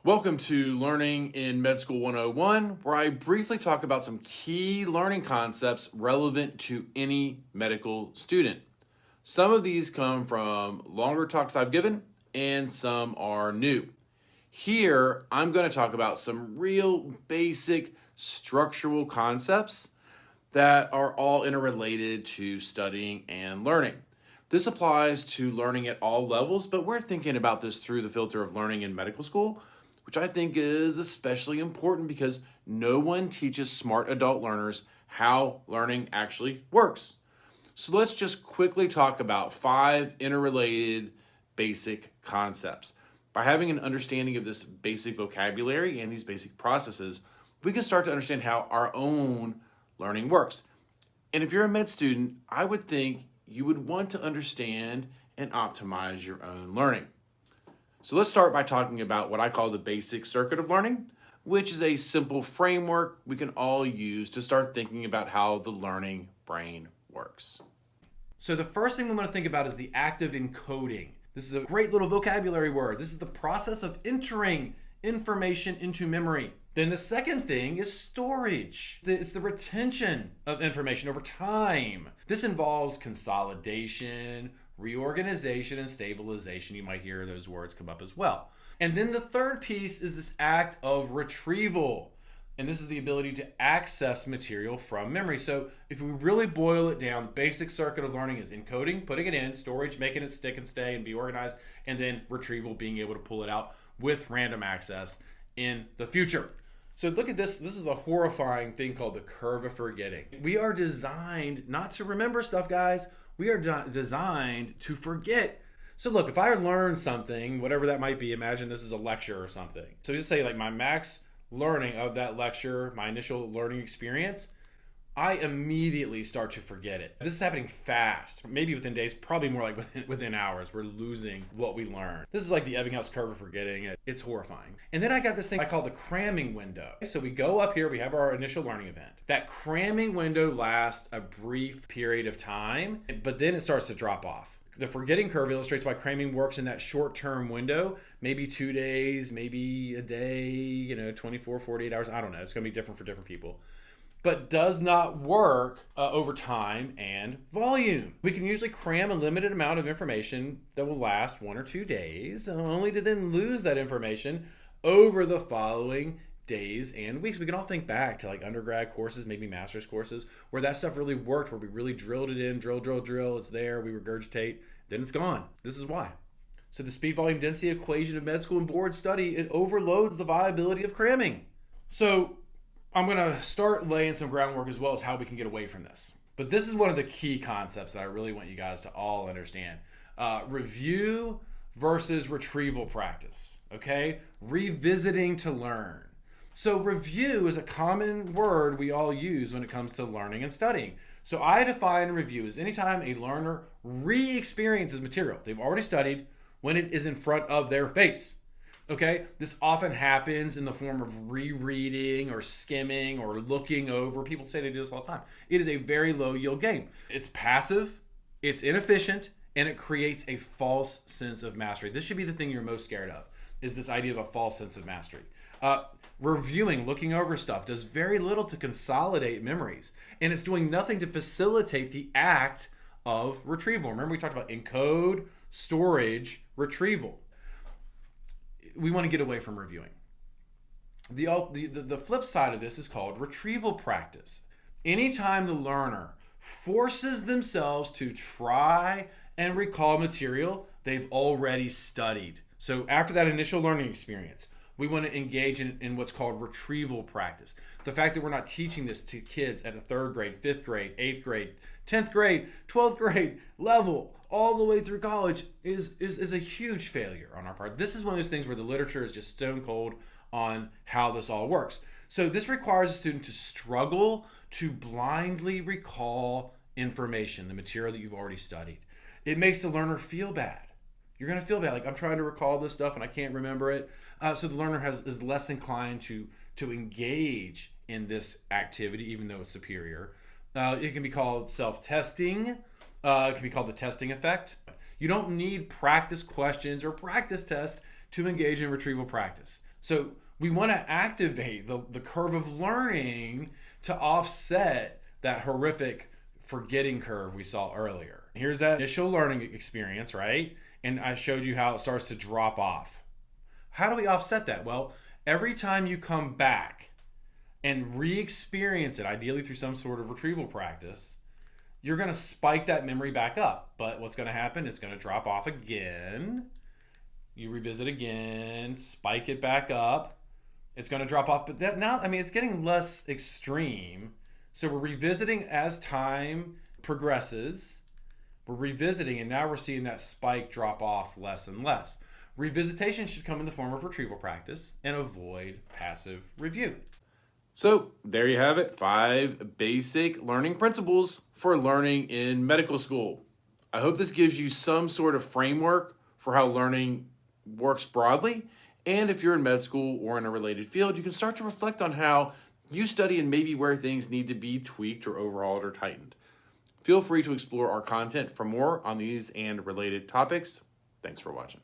Welcome to Learning in Med School 101, where I briefly talk about some key learning concepts relevant to any medical student. Some of these come from longer talks I've given, and some are new. Here, I'm going to talk about some real basic structural concepts that are all interrelated to studying and learning. This applies to learning at all levels, but we're thinking about this through the filter of learning in medical school, which I think is especially important because no one teaches smart adult learners how learning actually works. So let's just quickly talk about 5 interrelated basic concepts. By having an understanding of this basic vocabulary and these basic processes, we can start to understand how our own learning works. And if you're a med student, I would think you would want to understand and optimize your own learning. So let's start by talking about what I call the basic circuit of learning, which is a simple framework we can all use to start thinking about how the learning brain works. So the first thing we want to think about is the act of encoding. This is a great little vocabulary word. This is the process of entering information into memory. Then the second thing is storage. It's the retention of information over time. This involves consolidation, reorganization, and stabilization. You might hear those words come up as well. And then the third piece is this act of retrieval. And this is the ability to access material from memory. So if we really boil it down, the basic circuit of learning is encoding, putting it in, storage, making it stick and stay and be organized, and then retrieval, being able to pull it out with random access in the future. So look at this. This is the horrifying thing called the curve of forgetting. We are designed not to remember stuff, guys. We are designed to forget. So look, if I learn something, whatever that might be, imagine this is a lecture or something. So just say like my max learning of that lecture, my initial learning experience, I immediately start to forget it. This is happening fast, maybe within days, probably more like within hours. We're losing what we learned. This is like the Ebbinghaus curve of forgetting. It's horrifying. And then I got this thing I call the cramming window. So we go up here, we have our initial learning event. That cramming window lasts a brief period of time, but then it starts to drop off. The forgetting curve illustrates why cramming works in that short-term window, maybe 2 days, maybe a day, 24, 48 hours. I don't know. It's going to be different for different people. But does not work over time and volume. We can usually cram a limited amount of information that will last 1 or 2 days, only to then lose that information over the following days and weeks. We can all think back to like undergrad courses, maybe master's courses, where that stuff really worked, where we really drilled it in, drill, it's there, we regurgitate, then it's gone. This is why. So the speed, volume, density equation of med school and board study, it overloads the viability of cramming. So I'm going to start laying some groundwork as well as how we can get away from this. But this is one of the key concepts that I really want you guys to all understand. Review versus retrieval practice, okay? Revisiting to learn. So review is a common word we all use when it comes to learning and studying. So I define review as anytime a learner re-experiences material they've already studied when it is in front of their face. Okay, this often happens in the form of rereading or skimming or looking over. People say they do this all the time. It is a very low yield game. It's passive, it's inefficient, and it creates a false sense of mastery. This should be the thing you're most scared of, is this idea of a false sense of mastery. Reviewing, looking over stuff, does very little to consolidate memories, and it's doing nothing to facilitate the act of retrieval. Remember we talked about encode, storage, retrieval. We want to get away from reviewing. The flip side of this is called retrieval practice. Anytime the learner forces themselves to try and recall material they've already studied. So after that initial learning experience, we want to engage in what's called retrieval practice. The fact that we're not teaching this to kids at a 3rd grade, 5th grade, 8th grade, 10th grade, 12th grade level, all the way through college is a huge failure on our part. This is one of those things where the literature is just stone cold on how this all works. So this requires a student to struggle to blindly recall information, the material that you've already studied. It makes the learner feel bad. You're going to feel bad, like I'm trying to recall this stuff and I can't remember it. So the learner is less inclined to engage in this activity, even though it's superior. It can be called self-testing. It can be called the testing effect. You don't need practice questions or practice tests to engage in retrieval practice. So we want to activate the curve of learning to offset that horrific forgetting curve we saw earlier. Here's that initial learning experience, right? And I showed you how it starts to drop off. How do we offset that? Well, every time you come back and re-experience it, ideally through some sort of retrieval practice, you're going to spike that memory back up. But what's going to happen? It's going to drop off again. You revisit again, spike it back up. It's going to drop off. But that now, I mean, it's getting less extreme. So we're revisiting as time progresses. We're revisiting, and now we're seeing that spike drop off less and less. Revisitation should come in the form of retrieval practice and avoid passive review. So there you have it, 5 basic learning principles for learning in medical school. I hope this gives you some sort of framework for how learning works broadly. And if you're in med school or in a related field, you can start to reflect on how you study and maybe where things need to be tweaked or overhauled or tightened. Feel free to explore our content for more on these and related topics. Thanks for watching.